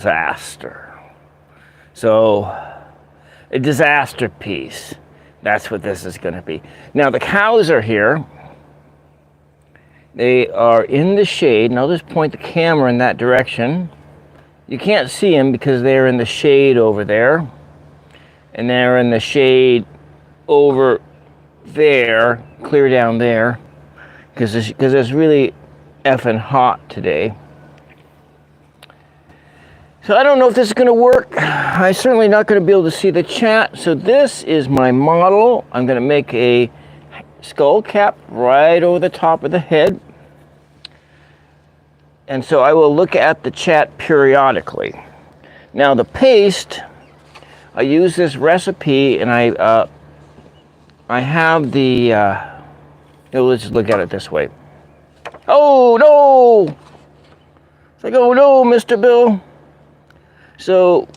disaster. So, a disaster piece. That's what this is going to be. Now, the cows are here. They are in the shade, and I'll just point the camera in that direction. You can't see them because they're in the shade over there. And they're in the shade over there, clear down there, because it's really effing hot today. So I don't know if this is going to work. I'm certainly not going to be able to see the chat. So this is my model. I'm going to make a skull cap right over the top of the head. And so I will look at the chat periodically. Now the paste, I use this recipe, and I have the, let's look at it this way. Oh no! It's like, oh no, Mr. Bill. So,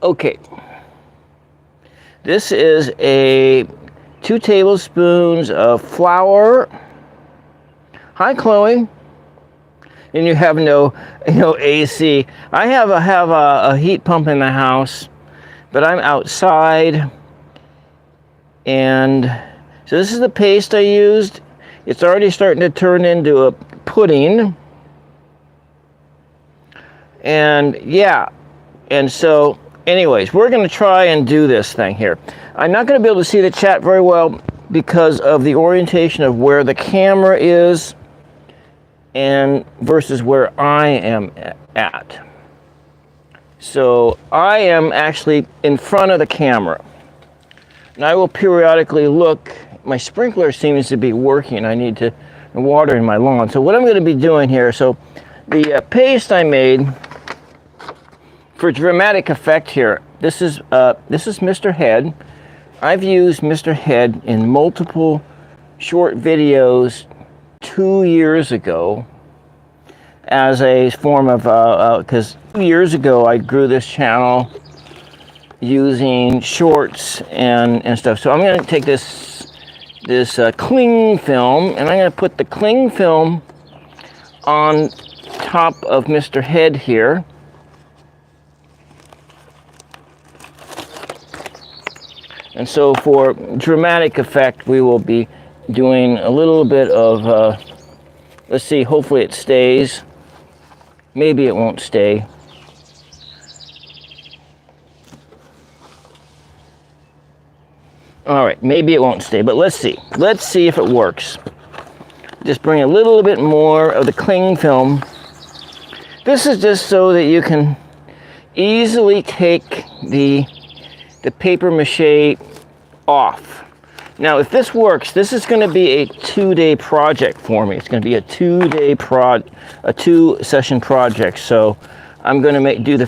okay. This is 2 tablespoons of flour. Hi, Chloe. And you have no AC. I have a heat pump in the house, but I'm outside. And so this is the paste I used. It's already starting to turn into a pudding. And yeah. And so, anyways, we're going to try and do this thing here. I'm not going to be able to see the chat very well because of the orientation of where the camera is and versus where I am at. So, I am actually in front of the camera. And I will periodically look. My sprinkler seems to be working. I need to water in my lawn. So, what I'm going to be doing here, so the paste I made for dramatic effect here, this is Mr. Head. I've used Mr. Head in multiple short videos 2 years ago as a form of, because 2 years ago I grew this channel using shorts and stuff. So I'm going to take this cling film, and I'm going to put the cling film on top of Mr. Head here. And so for dramatic effect, we will be doing a little bit of, let's see, hopefully it stays. Maybe it won't stay. All right, maybe it won't stay, but let's see. Let's see if it works. Just bring a little bit more of the cling film. This is just so that you can easily take the paper mache off. Now, if this works, this is going to be a 2-day project for me. It's going to be a 2-day a 2-session project. So I'm going to do the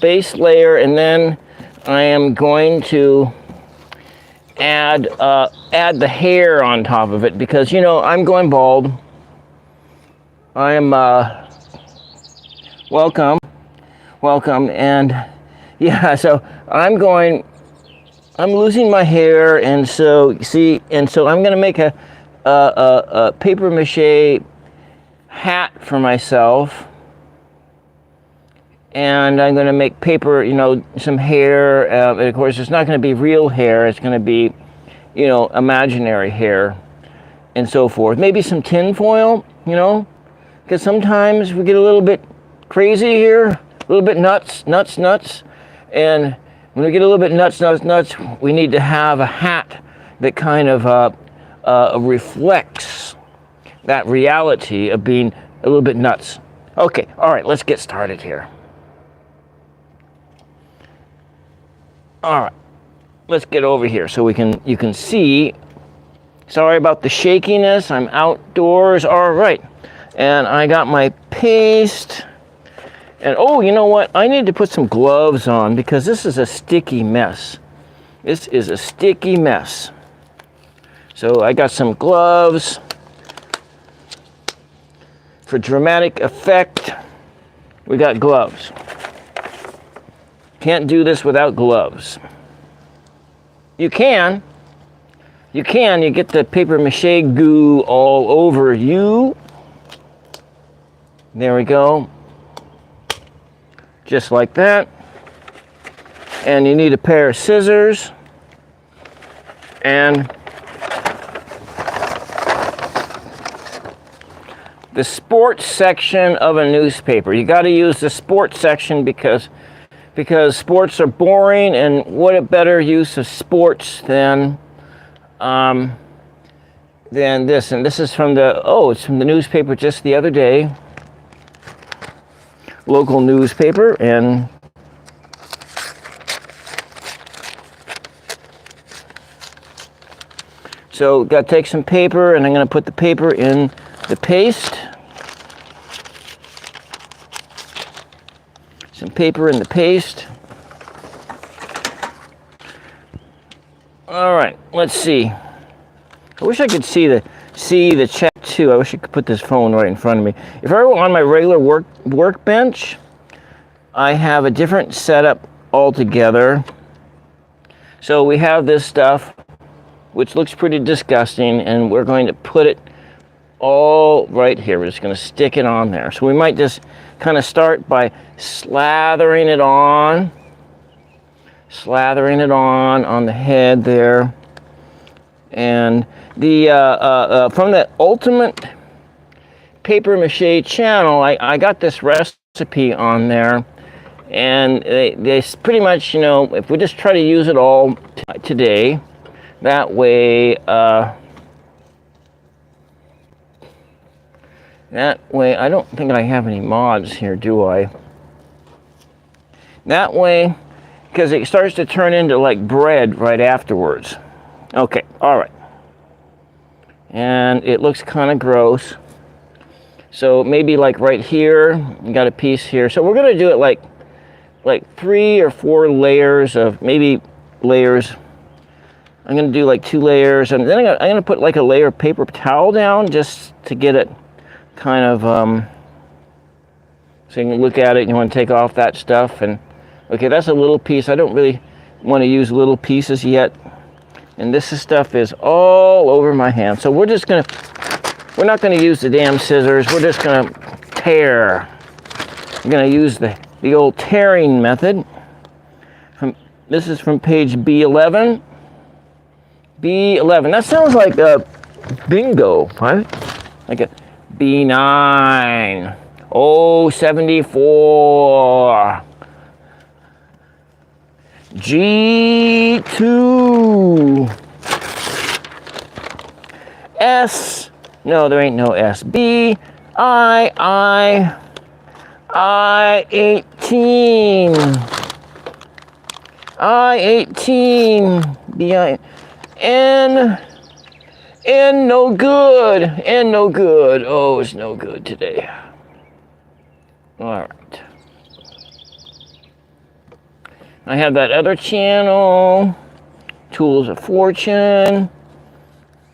base layer, and then I am going to add the hair on top of it, because I'm going bald. I am welcome, and yeah, so I'm losing my hair, and so I'm going to make a paper mache hat for myself, and I'm going to make paper, some hair, and of course it's not going to be real hair, it's going to be, imaginary hair, and so forth. Maybe some tin foil, because sometimes we get a little bit crazy here, a little bit nuts, and when we get a little bit nuts, we need to have a hat that kind of reflects that reality of being a little bit nuts. Okay, all right, let's get started here. All right, let's get over here so you can see. Sorry about the shakiness. I'm outdoors. All right, and I got my paste. And oh, you know what? I need to put some gloves on because this is a sticky mess. This is a sticky mess. So I got some gloves for dramatic effect. We got gloves. Can't do this without gloves. You can. You get the paper mache goo all over you. There we go. just like that. And you need a pair of scissors and the sports section of a newspaper. You got to use the sports section because sports are boring, and what a better use of sports than this. And this is from it's from the newspaper just the other day, local newspaper. And so got to take some paper, and I'm going to put the paper in the paste. Some paper in the paste. All right, let's see. I wish I could see the chat too. I wish I could put this phone right in front of me. If I were on my regular workbench, I have a different setup altogether. So we have this stuff, which looks pretty disgusting, and we're going to put it all right here. We're just going to stick it on there. So we might just kind of start by slathering it on the head there. And the from the Ultimate Paper Mache channel, I got this recipe on there, and they pretty much, you know, if we just try to use it all today, that way I don't think I have any mods here, do I? That way, because it starts to turn into like bread right afterwards. Okay, all right. And it looks kind of gross. So maybe like right here, you got a piece here. So we're gonna do it like 3 or 4 layers of, maybe layers. I'm gonna do like 2 layers, and then I'm gonna put like a layer of paper towel down just to get it kind of, so you can look at it and you want to take off that stuff. And okay, that's a little piece. I don't really want to use little pieces yet. And this stuff is all over my hand. So we're not gonna use the damn scissors. We're just gonna tear. I'm gonna use the old tearing method. This is from page B11. B11. That sounds like a bingo, right? Like a B9. Oh, 74. G2. S. No, there ain't no S. B. I18. I18. B. N. N no good. N no good. Oh, it's no good today. All right. I have that other channel, Tools of Fortune.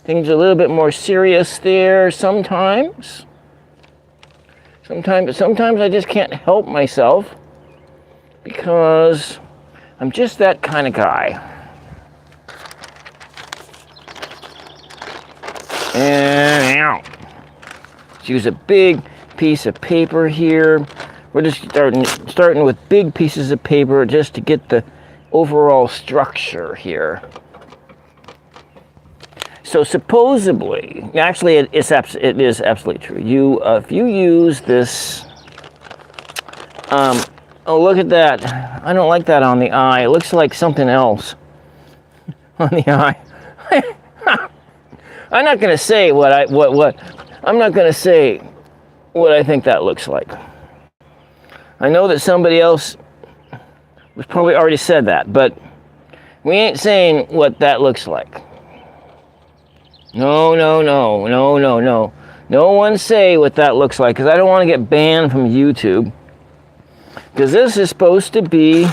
Things a little bit more serious there sometimes. Sometimes I just can't help myself because I'm just that kind of guy. And out. Let's use a big piece of paper here. We're just starting with big pieces of paper just to get the overall structure here. So supposedly, actually it is absolutely true. If you use this, oh, look at that. I don't like that on the eye. It looks like something else on the eye. I'm not going to say I'm not going to say what I think that looks like. I know that somebody else was probably already said that, but we ain't saying what that looks like. No. No one say what that looks like, because I don't want to get banned from YouTube. Because this is supposed to be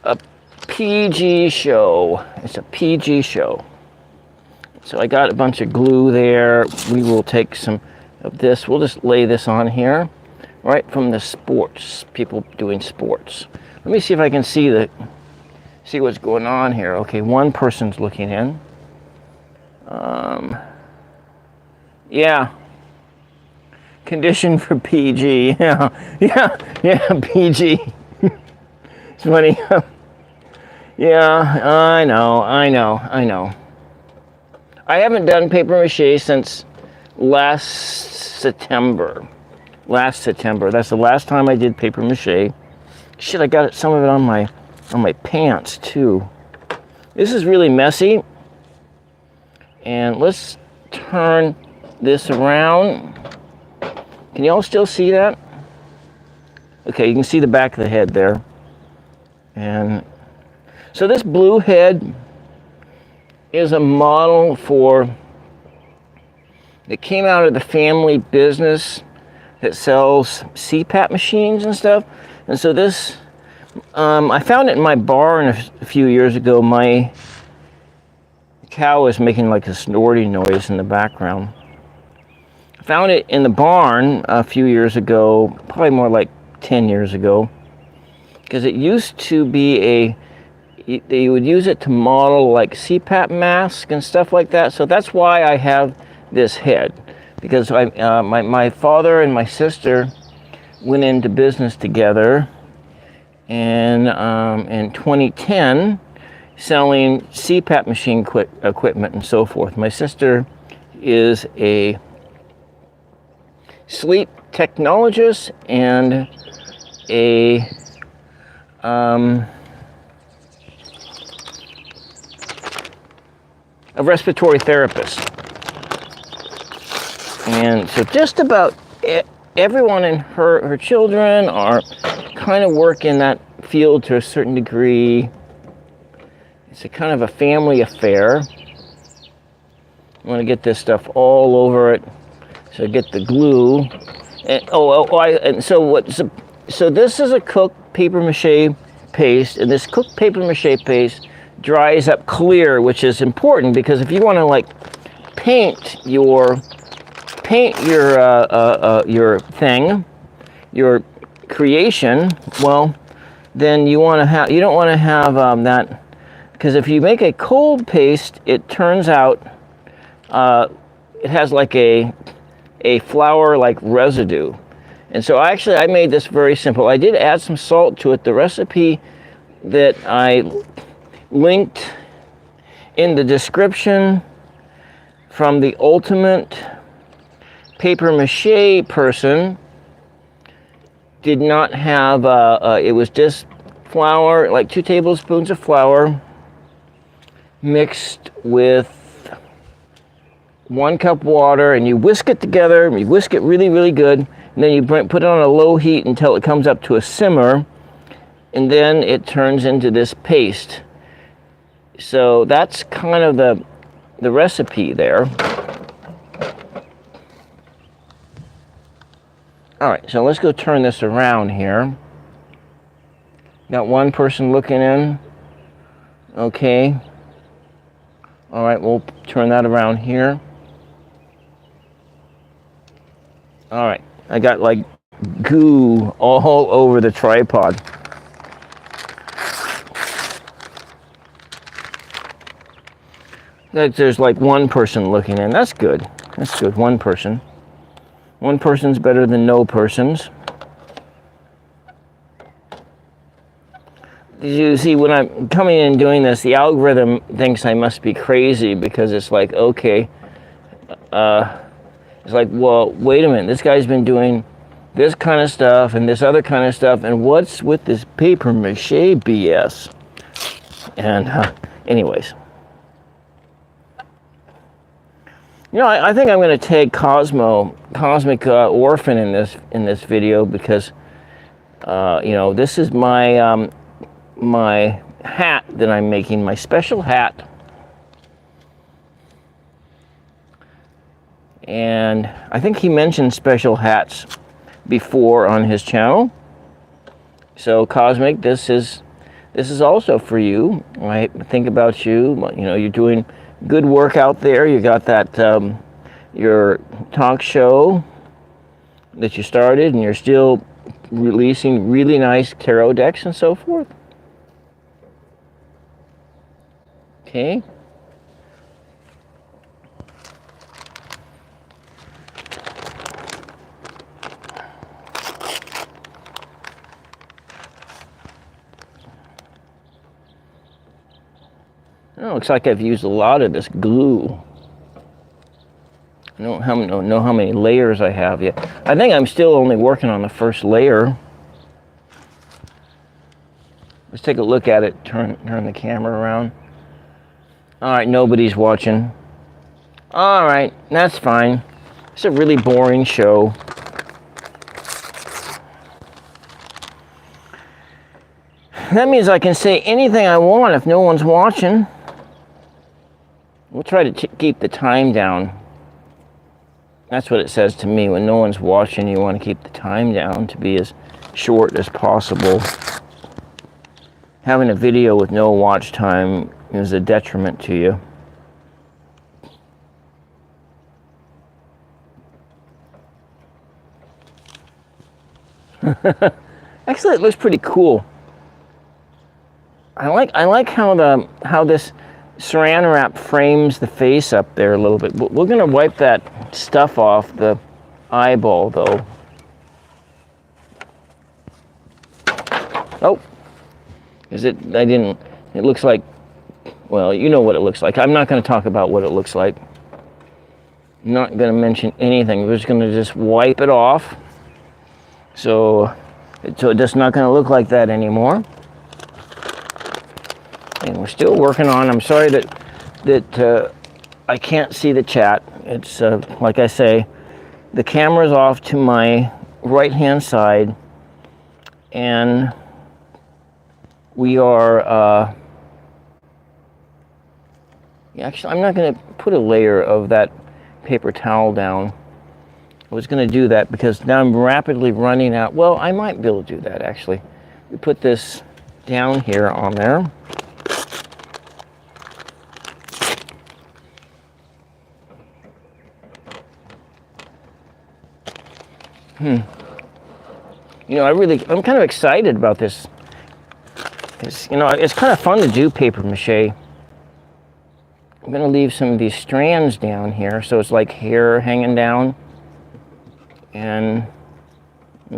a PG show. It's a PG show. So I got a bunch of glue there. We will take some of this. We'll just lay this on here. Right from the sports, people doing sports. Let me see if I can see what's going on here. Okay, one person's looking in. Yeah. condition for PG. Yeah, PG. It's funny. Yeah, I know. I haven't done paper mache since last September. That's the last time I did paper mache. Shit, I got some of it on my pants too. This is really messy. And let's turn this around. Can y'all still see that? Okay, you can see the back of the head there. And so this blue head is a model that came out of the family business that sells CPAP machines and stuff. And so this, I found it in my barn a few years ago. My cow was making like a snorting noise in the background. I found it in the barn a few years ago, probably more like 10 years ago, because it used to be they would use it to model like CPAP masks and stuff like that. So that's why I have this head, because my father and my sister went into business together in 2010, selling CPAP machine equipment and so forth. My sister is a sleep technologist and a respiratory therapist. And so just about everyone and her children are kind of work in that field to a certain degree. It's a kind of a family affair. I want to get this stuff all over it. So get the glue. And, so this is a cooked paper mache paste, and this cooked paper mache paste dries up clear, which is important because if you want to like paint your creation, well, then you don't want to have that, because if you make a cold paste, it turns out it has like a flour like residue. And so I made this very simple. I did add some salt to it. The recipe that I linked in the description from the ultimate paper mache person did not have, it was just flour, like 2 tablespoons of flour mixed with 1 cup water, and you whisk it together, you whisk it really, really good, and then you put it on a low heat until it comes up to a simmer, and then it turns into this paste. So that's kind of the recipe there. All right, so let's go turn this around here. Got one person looking in. Okay. All right, we'll turn that around here. All right, I got like goo all over the tripod. There's like one person looking in. That's good. That's good. One person. One person's better than no persons. You see, when I'm coming in and doing this, the algorithm thinks I must be crazy because it's like, okay, it's like, well, wait a minute, this guy's been doing this kind of stuff and this other kind of stuff, and what's with this paper mache BS? And anyways. You know, I think I'm going to take Cosmic Orphan in this video because, you know, this is my my hat that I'm making, my special hat. And I think he mentioned special hats before on his channel. So Cosmic, this is also for you. I think about you. You know, you're doing good work out there. You got that your talk show that you started, and you're still releasing really nice tarot decks and so forth. Okay. It looks like I've used a lot of this glue. I don't know how many layers I have yet. I think I'm still only working on the first layer. Let's take a look at it, turn the camera around. All right, nobody's watching. All right, that's fine. It's a really boring show. That means I can say anything I want if no one's watching. We'll try to keep the time down. That's what it says to me. When no one's watching, you want to keep the time down to be as short as possible. Having a video with no watch time is a detriment to you. Actually, it looks pretty cool. I like how this saran wrap frames the face up there a little bit. We're gonna wipe that stuff off the eyeball though. Oh, it looks like, well, you know what it looks like. I'm not gonna talk about what it looks like. I'm not gonna mention anything. We're just gonna just wipe it off. So it's just not gonna look like that anymore. And we're still working on. I'm sorry that I can't see the chat. It's like I say, the camera's off to my right-hand side, and we are. Actually, I'm not going to put a layer of that paper towel down. I was going to do that because now I'm rapidly running out. Well, I might be able to do that actually. We put this down here on there. You know, I'm kind of excited about this. Because, you know, it's kind of fun to do paper mache. I'm going to leave some of these strands down here, so it's like hair hanging down and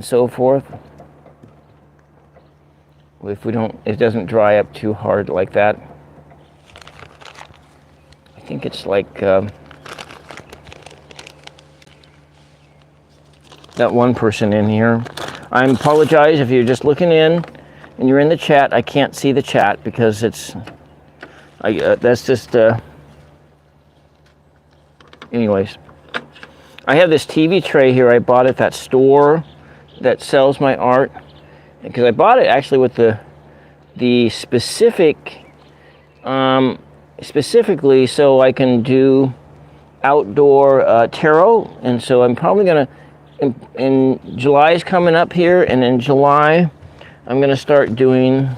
so forth. If it doesn't dry up too hard like that. I think it's like that one person in here. I apologize if you're just looking in and you're in the chat. I can't see the chat because it's, that's just, anyways. I have this TV tray here I bought at that store that sells my art. Because I bought it actually with the specifically so I can do outdoor tarot. And so I'm probably gonna, in July is coming up here, and in July I'm gonna start doing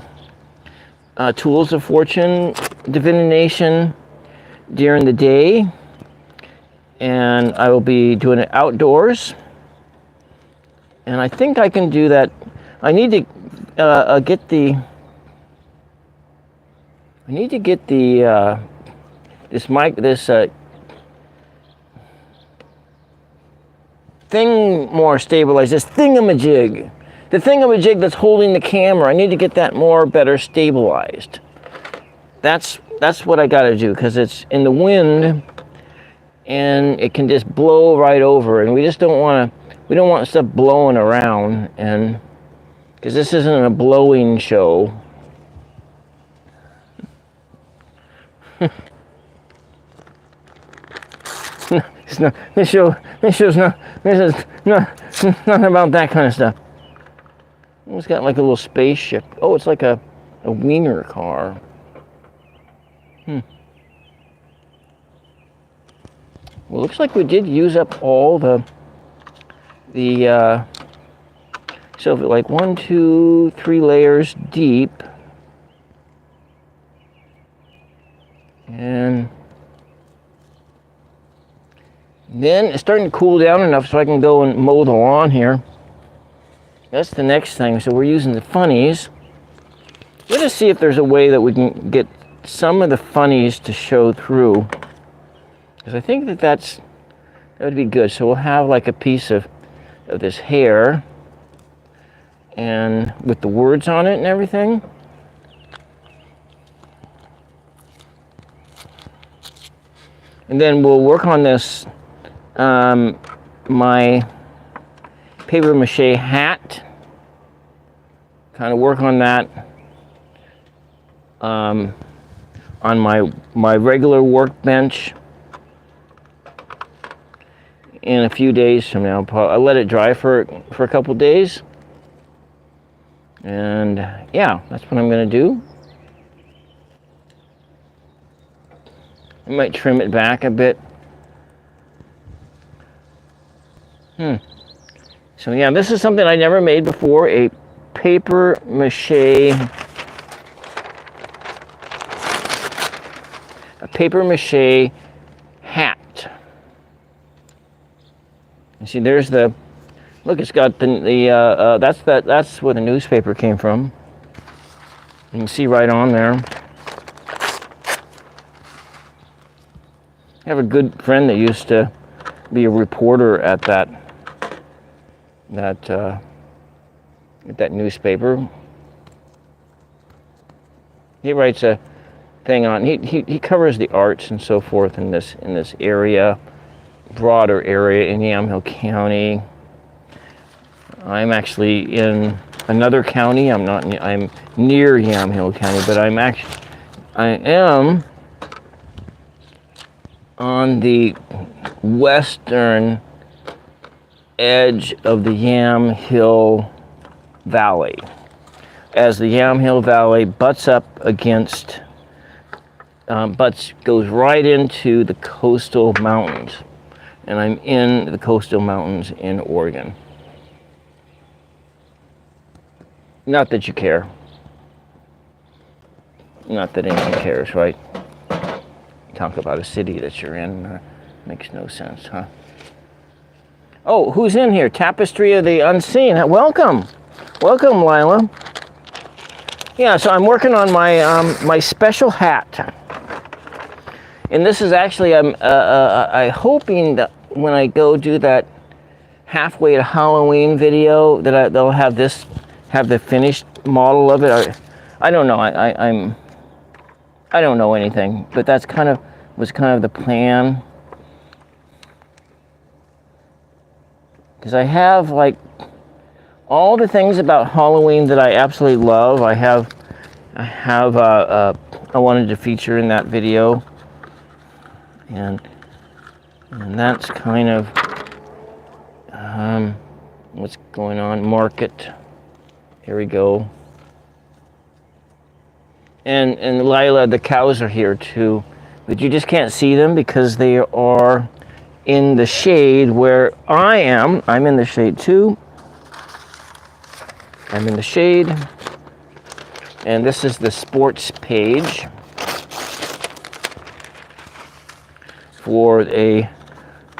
tools of fortune divination during the day, and I will be doing it outdoors. And I think I can do that. I need to get the this thing more stabilized. This thingamajig, the thingamajig that's holding the camera. I need to get that better stabilized. That's what I got to do, because it's in the wind and it can just blow right over, and we just don't want to. We don't want stuff blowing around, and because this isn't a blowing show. It's not, this show's not, this is not about that kind of stuff. It's got like a little spaceship. Oh, it's like a wiener car. Well, looks like we did use up all the so like 1, 2, 3 layers deep, and then it's starting to cool down enough so I can go and mow the lawn here. That's the next thing. So we're using the funnies. Let us see if there's a way that we can get some of the funnies to show through, because I think that would be good. So we'll have like a piece of this hair, and with the words on it and everything. And then we'll work on this, my paper mache hat. Kind of work on that on my regular workbench in a few days from now. I'll let it dry for a couple days. And yeah, that's what I'm going to do. I might trim it back a bit. So yeah, this is something I never made before, a paper mache hat. You see, there's the look. It's got that's where the newspaper came from. You can see right on there. I have a good friend that used to be a reporter at that newspaper. He writes a thing on. He covers the arts and so forth in this area, broader area in Yamhill County. I'm actually in another county. I'm near Yamhill County, but I am on the western edge of the Yamhill Valley. As the Yamhill Valley butts up against, goes right into the coastal mountains. And I'm in the coastal mountains in Oregon. Not that you care. Not that anyone cares, right? Talk about a city that you're in. Makes no sense, huh? Oh, who's in here? Tapestry of the Unseen. Welcome. Welcome, Lila. Yeah, so I'm working on my my special hat. And this is actually, I'm hoping that when I go do that halfway to Halloween video, that they'll have the finished model of it. I don't know. I don't know anything, but that's was kind of the plan. Because I have like all the things about Halloween that I absolutely love. I wanted to feature in that video, and that's kind of what's going on. Market. Here we go. And Lila, the cows are here too, but you just can't see them because they are in the shade where I am. I'm in the shade too. I'm in the shade. And this is the sports page for a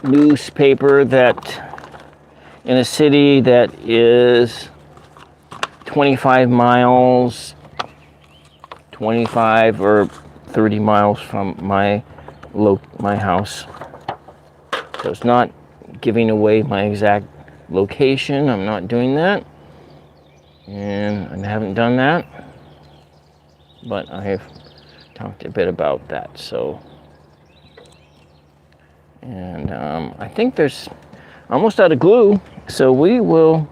newspaper that in a city that is 25 miles, 25 or 30 miles from my house. So it's not giving away my exact location. I'm not doing that. And I haven't done that. But I have talked a bit about that. So, and I think there's almost out of glue. So we will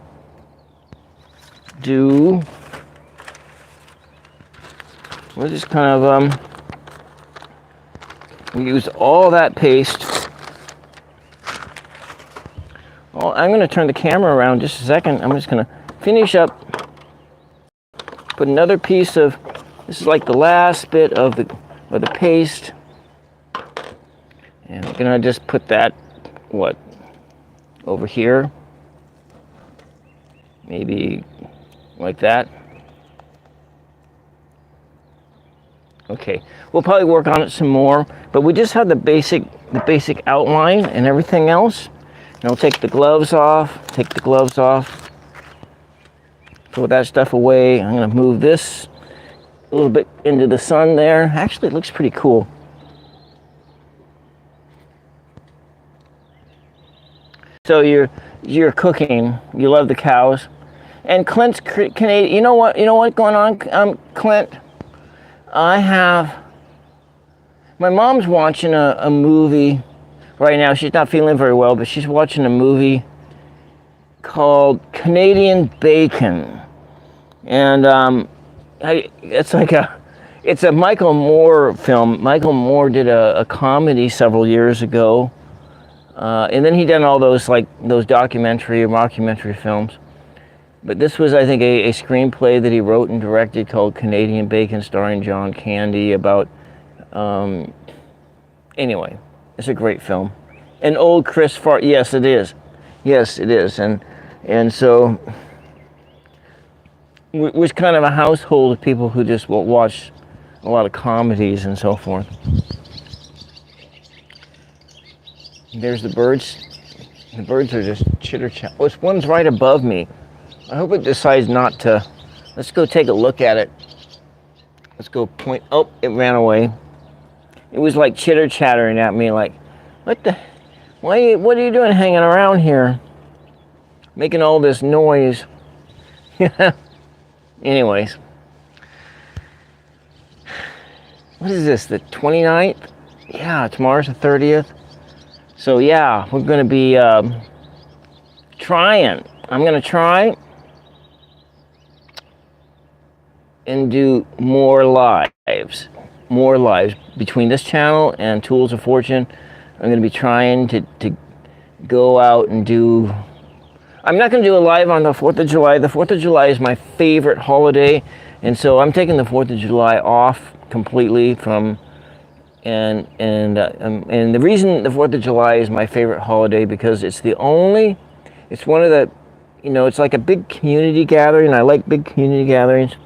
we'll just kind of we use all that paste. Well, I'm going to turn the camera around just a second. I'm just going to finish up, put another piece of, this is like the last bit of the paste, and I'm going to just put that over here, maybe like that. Okay, we'll probably work on it some more, but we just have the basic outline and everything else. And I'll take the gloves off, throw that stuff away. I'm gonna move this a little bit into the sun there. Actually, it looks pretty cool. So you're cooking, you love the cows. And Clint's Canadian, you know what going on, Clint? I have My mom's watching a movie right now. She's not feeling very well, but she's watching a movie called Canadian Bacon. And it's a Michael Moore film. Michael Moore did a comedy several years ago. And then he done all those documentary or mockumentary films. But this was, I think, a screenplay that he wrote and directed called Canadian Bacon, starring John Candy, about, anyway, it's a great film. An old Chris Farley, yes it is. Yes it is. And so, it was kind of a household of people who just will watch a lot of comedies and so forth. There's the birds. The birds are just chitter-chat. Oh, one's right above me. I hope it decides not to. Let's go take a look at it. Let's go point. Oh, it ran away. It was like chitter-chattering at me like, what are you doing hanging around here? Making all this noise. Anyways. What is this, the 29th? Yeah, tomorrow's the 30th. So yeah, we're going to be trying. I'm going to try and do more lives between this channel and Tools of Fortune. I'm going to be trying to go out and do. I'm not going to do a live on the 4th of July. The 4th of July is my favorite holiday, and so I'm taking the 4th of July off completely from. And the reason the 4th of July is my favorite holiday because it's one of the, it's like a big community gathering. I like big community gatherings.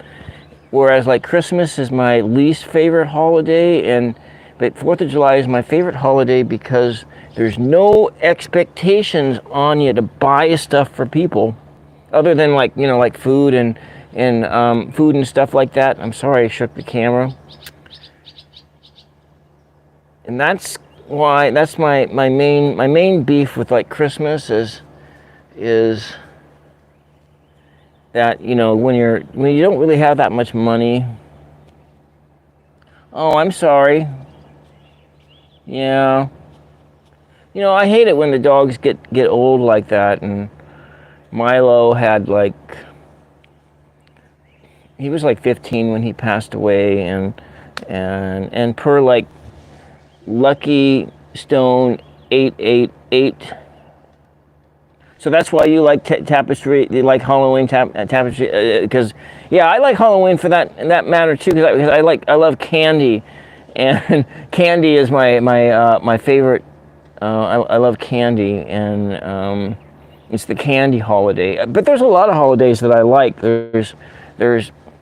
Whereas like Christmas is my least favorite holiday, but 4th of July is my favorite holiday because there's no expectations on you to buy stuff for people, other than like food and food and stuff like that. I'm sorry I shook the camera. And that's my main beef with like Christmas is that when you don't really have that much money. Oh, I'm sorry. Yeah. I hate it when the dogs get old like that. And Milo had he was like 15 when he passed away, and per like Lucky Stone 888. So that's why you like tapestry. You like Halloween tapestry because I like Halloween for that matter too. Because I love candy, and candy is my favorite. I love candy, and it's the candy holiday. But there's a lot of holidays that I like. There's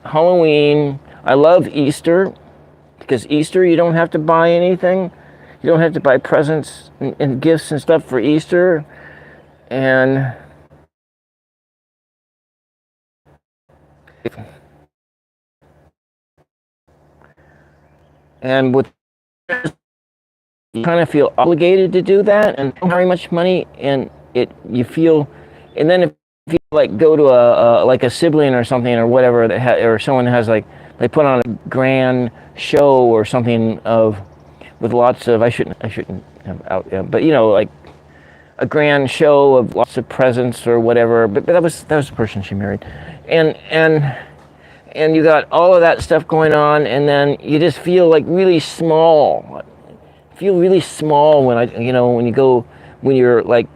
Halloween. I love Easter. Because Easter, you don't have to buy anything. You don't have to buy presents and gifts and stuff for Easter. And with you kind of feel obligated to do that, and don't have very much money, and you feel, and then if you like go to a sibling or something or whatever or someone has they put on a grand show or something with lots of I shouldn't have out, but like a grand show of lots of presents or whatever. But that was the person she married, and you got all of that stuff going on, and then you just feel like really small. Feel really small when you're like.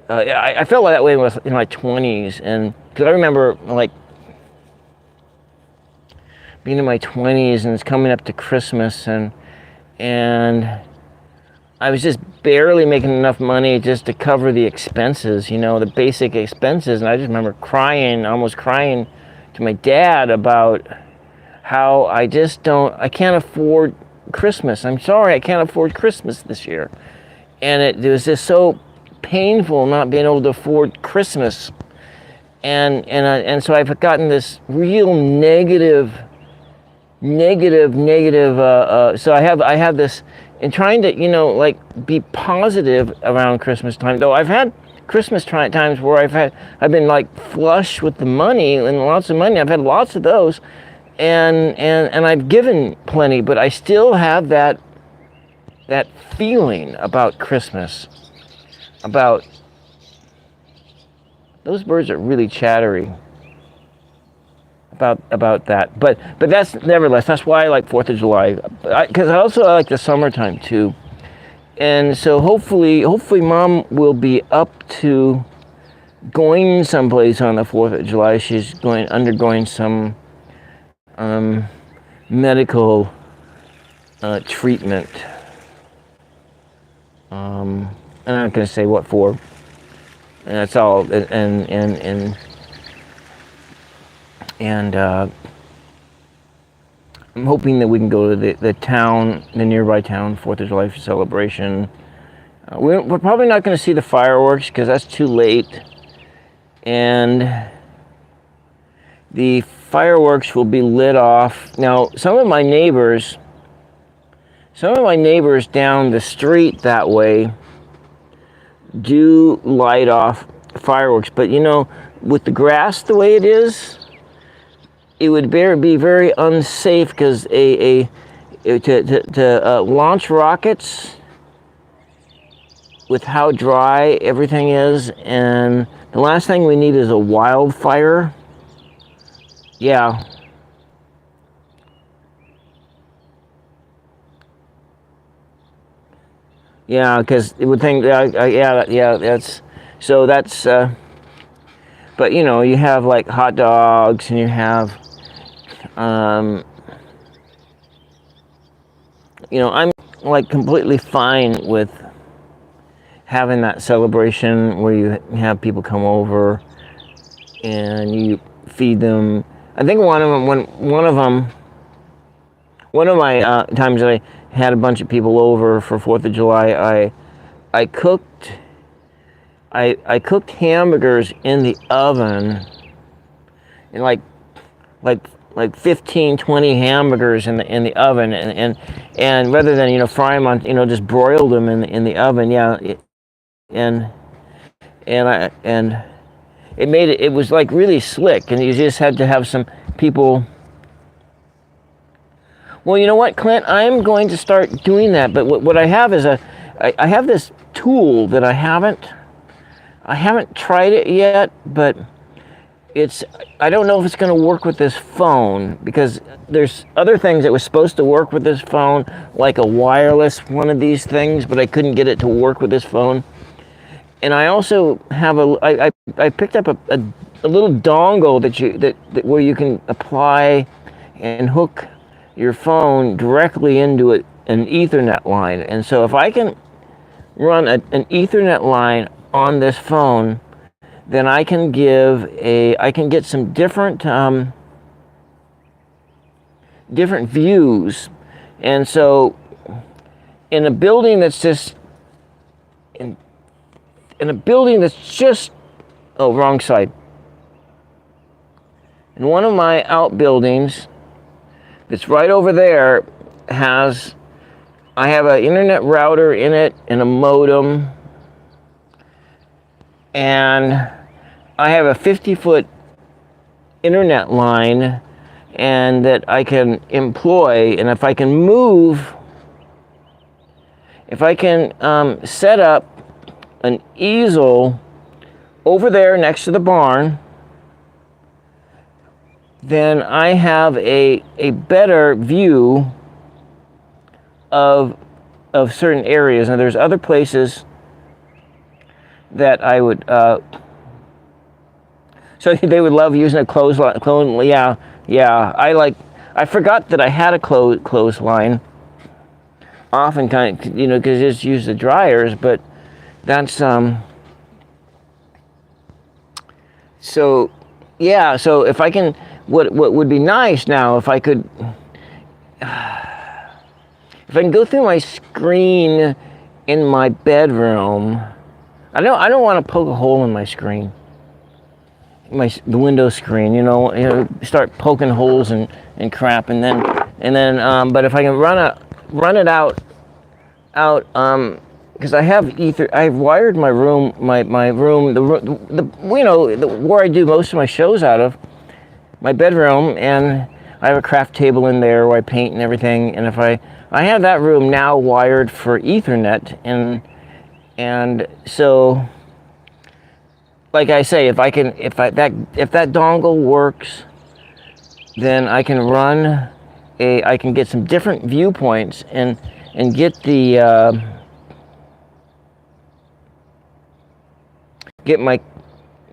I felt like that way in my 20s, and because I remember being in my 20s and it's coming up to Christmas, and I was just barely making enough money just to cover the expenses, the basic expenses. And I just remember almost crying to my dad about how I can't afford Christmas. I'm sorry, I can't afford Christmas this year. And it was just so painful not being able to afford Christmas. And so I've gotten this real negative. So I have this, and trying to be positive around Christmas time. Though I've had Christmas times where I've been flush with the money and lots of money. I've had lots of those, and I've given plenty, but I still have that that feeling about Christmas, about those birds are really chattery about that. But that's nevertheless, that's why I like 4th of July, because I also like the summertime too. And so hopefully Mom will be up to going someplace on the 4th of July. She's undergoing some medical treatment. I'm not going to say what for. And that's all. And I'm hoping that we can go to the nearby town, 4th of July celebration. We're probably not going to see the fireworks because that's too late. And the fireworks will be lit off. Now, some of my neighbors down the street that way do light off fireworks. But you know, with the grass the way it is, it would be very unsafe because to launch rockets with how dry everything is, and the last thing we need is a wildfire. Yeah. Yeah, because it would think, yeah, that's, so that's, but you know, you have like hot dogs and you have, you know, I'm like completely fine with having that celebration where you have people come over and you feed them. I think one of my times that I had a bunch of people over for 4th of July, I cooked hamburgers in the oven, and like 15, 20 hamburgers in the oven, and rather than, you know, fry them on, you know, just broiled them in the oven. Yeah, and it made it was like really slick, and you just had to have some people. Well, you know what, Clint? I'm going to start doing that. But what I have is I have this tool that I haven't tried it yet, but I don't know if it's going to work with this phone, because there's other things that was supposed to work with this phone, like a wireless one of these things, but I couldn't get it to work with this phone. And I also have I picked up a little dongle that where you can apply and hook your phone directly into an Ethernet line. And so if I can run an Ethernet line on this phone, then I can get some different views. And so in a building that's just oh, wrong side. In one of my outbuildings that's right over there I have an internet router in it and a modem, and I have a 50-foot internet line, and that I can employ. And if I can set up an easel over there next to the barn, then I have a better view of certain areas. And there's other places that I would, so they would love using a clothesline. Yeah. I forgot that I had a clothesline. Often kind of, you know, because I just use the dryers, but that's, so, yeah, so if I can, what would be nice now, if I can go through my screen in my bedroom. I don't want to poke a hole in my screen, the window screen, you know, start poking holes and crap, and then but if I can run it out, because I've wired my room, my room, the you know, where I do most of my shows out of, my bedroom, and I have a craft table in there where I paint and everything, and if I have that room now wired for Ethernet, and so, like I say, if that dongle works, then I can I can get some different viewpoints and get get my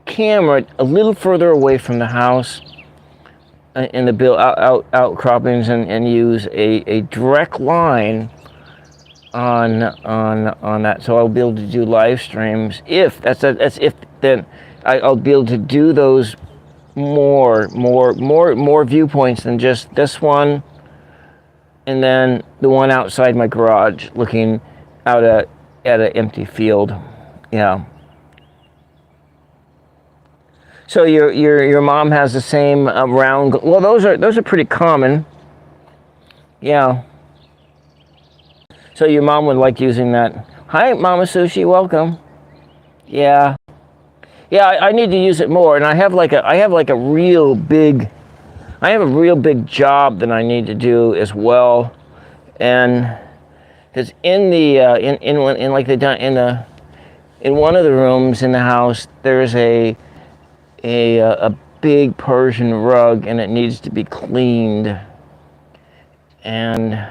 camera a little further away from the house in the outcroppings, and use a direct line on that, so I'll be able to do live streams. If then I'll be able to do those more viewpoints than just this one, and then the one outside my garage looking out at an empty field. Yeah. So your mom has the same round. Well, those are pretty common. Yeah. So your mom would like using that. Hi, Mama Sushi, welcome. Yeah. Yeah, I need to use it more, and I have a real big job that I need to do as well, and because in one of the rooms in the house there's a big Persian rug, and it needs to be cleaned, and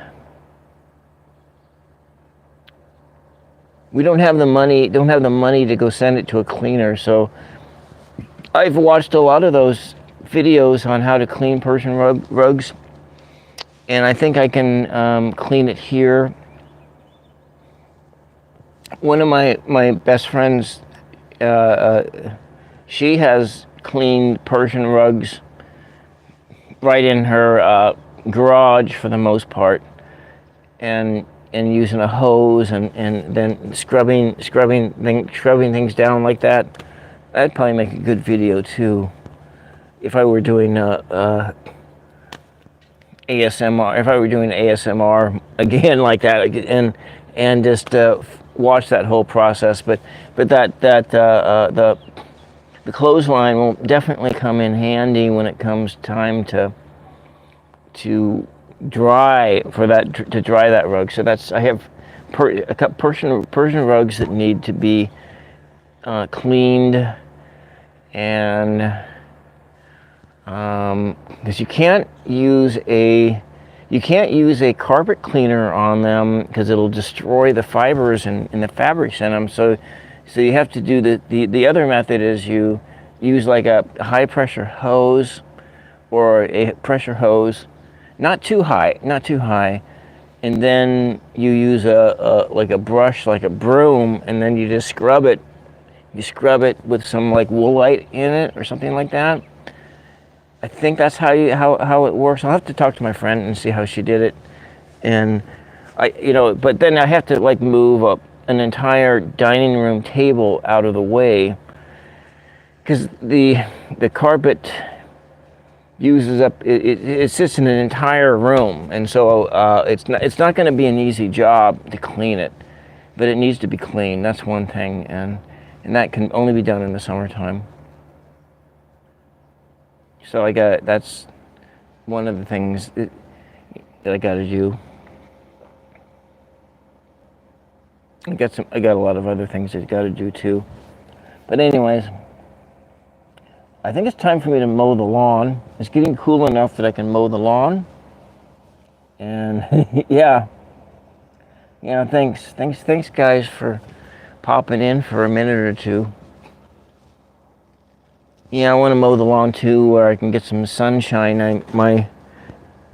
we don't have the money to go send it to a cleaner. So I've watched a lot of those videos on how to clean Persian rugs, and I think I can clean it here. One of my best friends, she has cleaned Persian rugs right in her garage for the most part, and using a hose and then scrubbing things down like that. That'd probably make a good video too, if I were doing ASMR. If I were doing ASMR again like that, and just watch that whole process. But the clothesline will definitely come in handy when it comes time to dry that rug. So I have Persian rugs that need to be cleaned, and because you can't use a carpet cleaner on them because it'll destroy the fibers and the fabrics in them. So you have to do the other method is you use like a high pressure hose, or a pressure hose, not too high, and then you use like a brush, like a broom, and then you just scrub it. You scrub it with some like woolite in it or something like that. I think that's how it works. I'll have to talk to my friend and see how she did it. And but then I have to like move an entire dining room table out of the way, because the carpet uses up, it sits in an entire room, and so it's not going to be an easy job to clean it, but it needs to be cleaned. That's one thing, and that can only be done in the summertime. So that's one of the things that I got to do. I got a lot of other things that I got to do too. But anyways, I think it's time for me to mow the lawn. It's getting cool enough that I can mow the lawn. And yeah, thanks guys for popping in for a minute or two. Yeah, I want to mow the lawn too, where I can get some sunshine.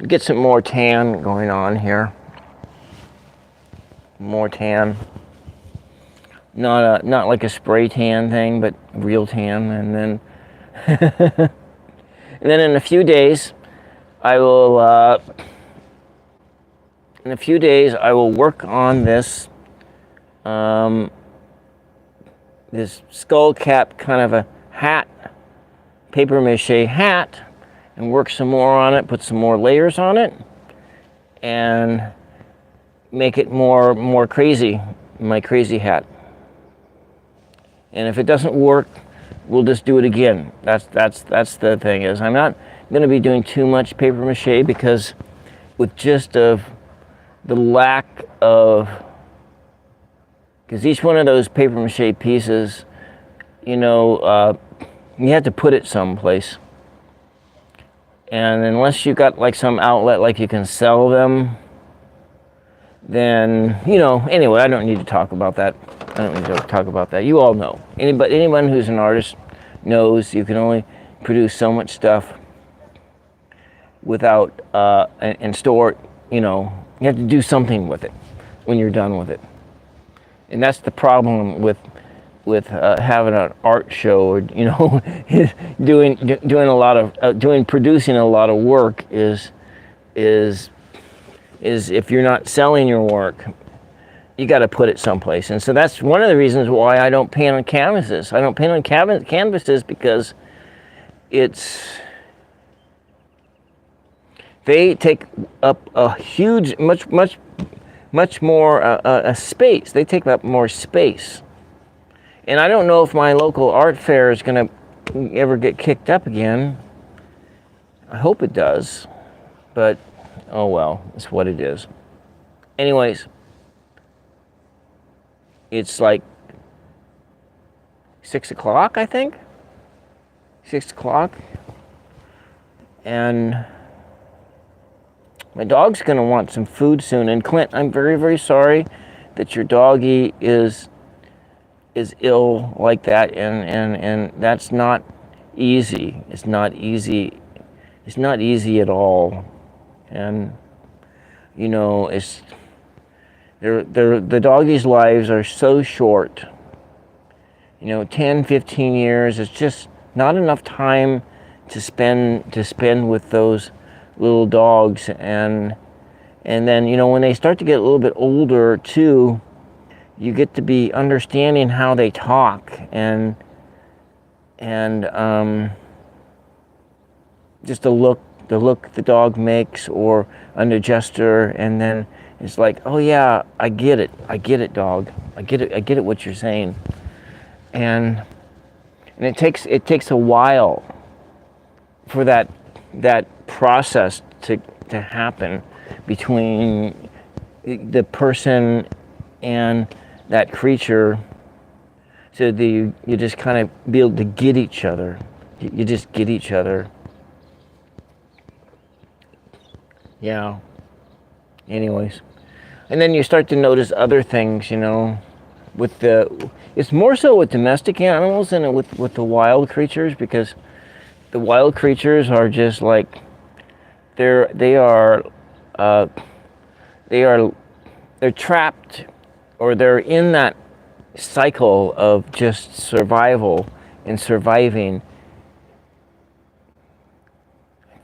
Get some more tan going on here. More tan. Not like a spray tan thing, but real tan. And then and then in a few days I will work on this this skull cap kind of a hat, paper mache hat, and work some more on it, put some more layers on it, and make it more crazy, my crazy hat. And if it doesn't work, we'll just do it again. That's the thing, is I'm going to be doing too much paper mache, because with just of the lack of, because each one of those paper mache pieces, you know, you have to put it someplace. And unless you got like some outlet like you can sell them, then, you know, anyway, I don't need to talk about that. I don't need to talk about that. You all know. Anyone who's an artist knows you can only produce so much stuff without, and store it, you know, you have to do something with it when you're done with it. And that's the problem with having an art show, or, you know, producing a lot of work is if you're not selling your work, you got to put it someplace. And so that's one of the reasons why I don't paint on canvases. I don't paint on canvases because they take up a huge, much more space. They take up more space. And I don't know if my local art fair is going to ever get kicked up again. I hope it does, but oh well, it's what it is. Anyways, it's like 6 o'clock, I think. 6 o'clock. And my dog's going to want some food soon. And Clint, I'm very, very sorry that your doggy is ill like that, and that's not easy. It's not easy. It's not easy at all. And you know, the doggies' lives are so short. You know, 10, 15 years is just not enough time to spend with those little dogs. And then, you know, when they start to get a little bit older too, you get to be understanding how they talk, and just the look the dog makes, or under gesture, and then it's like, oh yeah, I get it, dog, I get it what you're saying. And it takes a while for that process to happen between the person and that creature, so that you just kind of be able to get each other. You just get each other. Yeah. Anyways. And then you start to notice other things, you know, it's more so with domestic animals than with the wild creatures, because the wild creatures are just like, they're trapped, or they're in that cycle of just survival and surviving.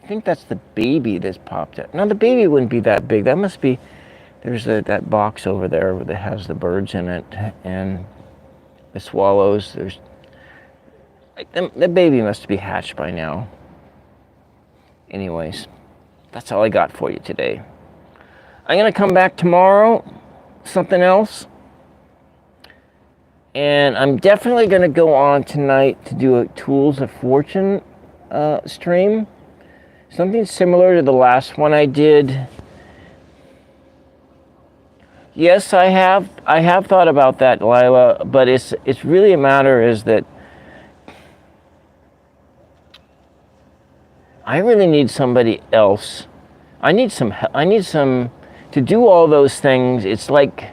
I think that's the baby that's popped up. Now the baby wouldn't be that big. That must be, there's that box over there that has the birds in it and the swallows. There's, the baby must be hatched by now. Anyways, that's all I got for you today. I'm gonna come back tomorrow, something else. And I'm definitely gonna go on tonight to do a Tools of Fortune stream. Something similar to the last one I did. Yes, I have thought about that, Lila, but it's really a matter is that I really need somebody else. I need some to do all those things. It's like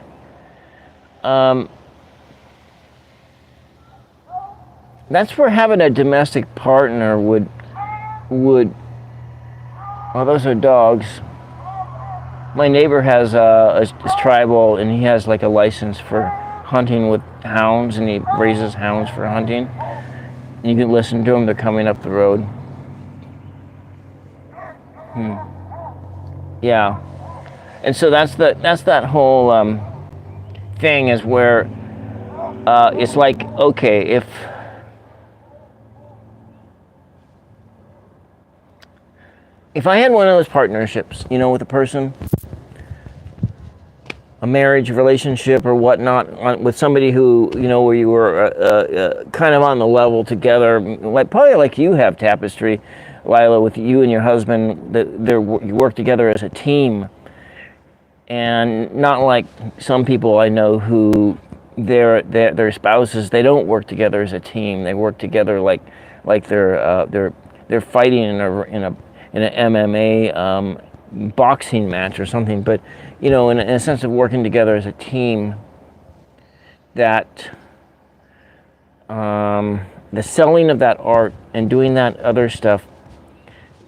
that's where having a domestic partner would well, those are dogs. My neighbor has is tribal, and he has like a license for hunting with hounds, and he raises hounds for hunting. And you can listen to them, they're coming up the road. Yeah. And so that's that whole thing, is where it's like, okay, if I had one of those partnerships, you know, with a person, a marriage relationship or whatnot, with somebody who, you know, where you were kind of on the level together, like probably like you have, Tapestry, Lila, with you and your husband, that you work together as a team, and not like some people I know who their spouses, they don't work together as a team. They work together like they're fighting in an MMA boxing match or something. But in a sense of working together as a team, that the selling of that art and doing that other stuff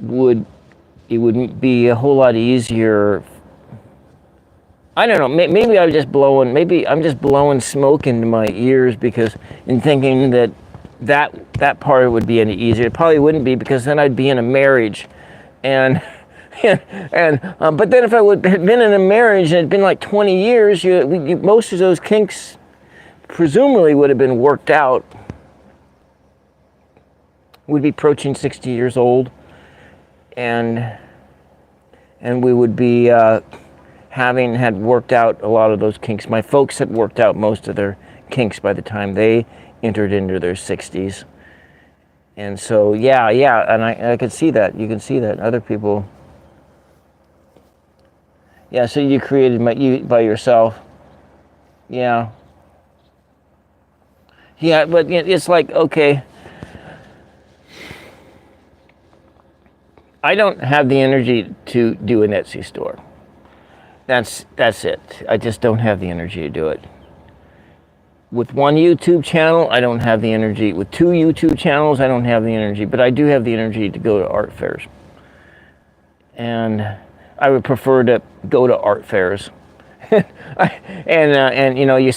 would be a whole lot easier. I don't know, maybe I'm just blowing smoke into my ears because in thinking that part would be any easier. It probably wouldn't be, because then I'd be in a marriage, and but then if I had been in a marriage and it'd been like 20 years, most of those kinks presumably would have been worked out. We'd be approaching 60 years old, and we would be having had worked out a lot of those kinks. My folks had worked out most of their kinks by the time they entered into their 60s. And so, yeah, and I could see that. You can see that. Other people. Yeah, so you created by yourself. Yeah. Yeah, but it's like, okay, I don't have the energy to do an Etsy store. That's it. I just don't have the energy to do it. With one YouTube channel, I don't have the energy. With 2 YouTube channels, I don't have the energy. But I do have the energy to go to art fairs. And I would prefer to go to art fairs. And you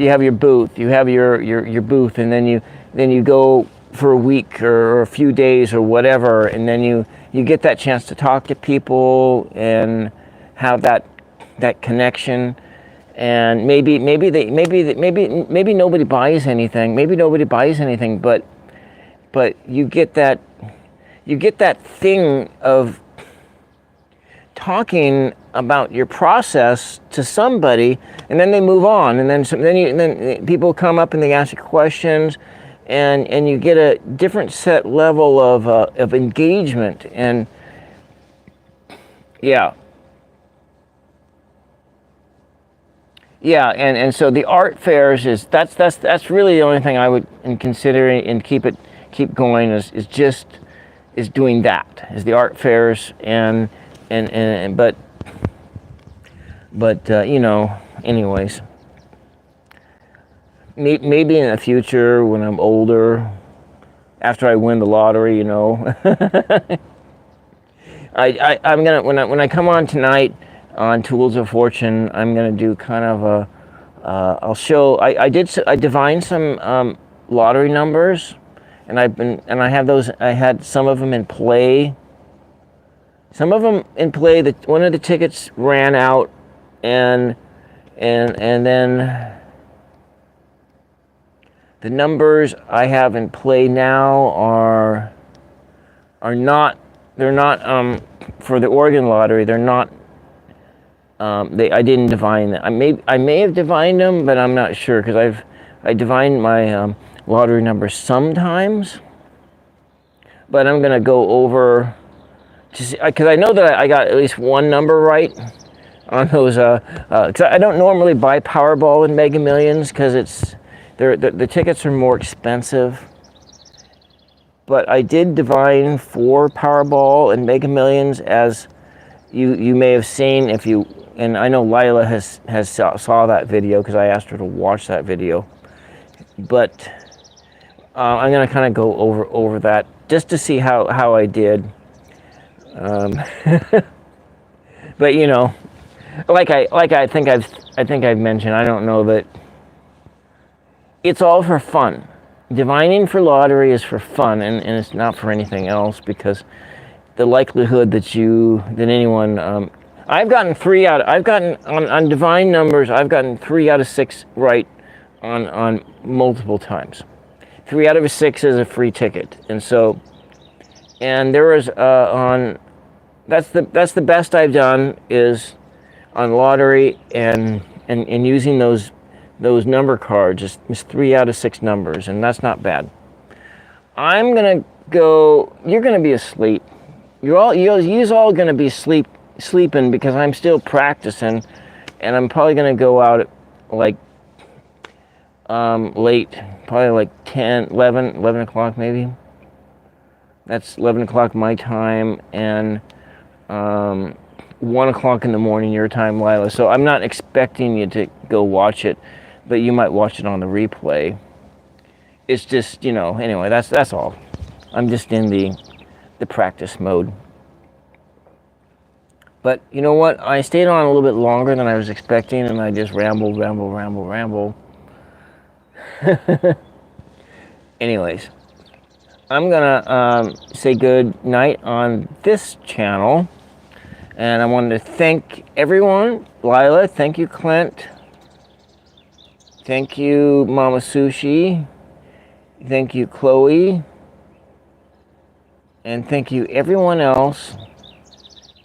have your booth. You have your booth, and then you go for a week or a few days or whatever, and then you get that chance to talk to people and have that connection. And maybe nobody buys anything, but you get that thing of talking about your process to somebody, and then they move on, and then people come up and they ask you questions, and you get a different set level of engagement. And and so the art fairs that's really the only thing I would consider and keep going is doing that, is the art fairs. But anyways, maybe in the future when I'm older, after I win the lottery, I'm gonna when I come on tonight on Tools of Fortune, I'm gonna do kind of I'll show. I divined some lottery numbers, and I have those. I had some of them in play. That one of the tickets ran out, and then the numbers I have in play now are not. They're not for the Oregon lottery. They're not. I didn't divine them. I may have divined them, but I'm not sure, because I divined my lottery numbers sometimes. But I'm gonna go over, because I know that I got at least one number right on those. Because I don't normally buy Powerball and Mega Millions, because the tickets are more expensive. But I did divine for Powerball and Mega Millions, as you may have seen if you. And I know Lila has saw that video, because I asked her to watch that video. But I'm gonna kind of go over that just to see how I did. But I think I've mentioned, I don't know that it's all for fun. Divining for lottery is for fun, and it's not for anything else, because the likelihood that anyone. I've gotten on divine numbers, I've gotten 3 out of 6 right on multiple times. 3 out of 6 is a free ticket. And so, and there was that's the best I've done is on lottery and using those number cards. It's 3 out of 6 numbers, and that's not bad. I'm gonna you're going to be asleep. You're all going to be sleeping because I'm still practicing, and I'm probably going to go out at like late, probably like 10, 11 o'clock maybe. That's 11 o'clock my time, and 1 o'clock in the morning your time, Lila. So I'm not expecting you to go watch it, but you might watch it on the replay. It's just, you know, anyway, that's all. I'm just in the practice mode. But you know what? I stayed on a little bit longer than I was expecting, and I just ramble. Anyways, I'm gonna say good night on this channel, and I wanted to thank everyone. Lila, thank you, Clint. Thank you, Mama Sushi. Thank you, Chloe. And thank you, everyone else.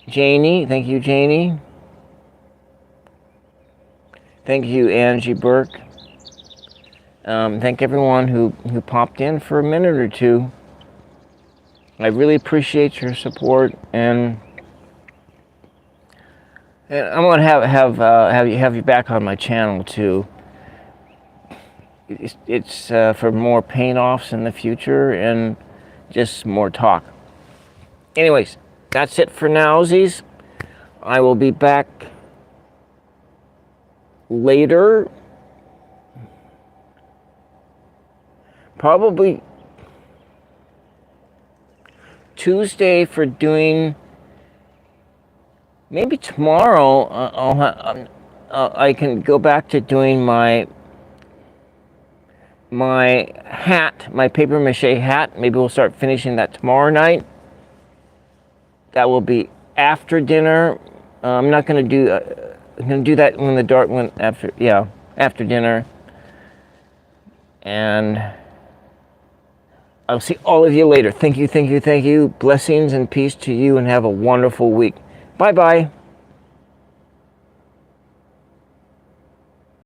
Janie, thank you, Janie. Thank you, Angie Burke. Thank everyone who popped in for a minute or two. I really appreciate your support, and I'm gonna have you back on my channel too. It's for more paint-offs in the future and just more talk. Anyways, that's it for nowsies. I will be back later. Probably Tuesday for doing, maybe tomorrow I can go back to doing my hat, my paper mache hat. Maybe we'll start finishing that tomorrow night. That will be after dinner. I'm not going to do. I'm going to do that when the dark one after. Yeah, after dinner. And I'll see all of you later. Thank you. Blessings and peace to you, and have a wonderful week. Bye bye.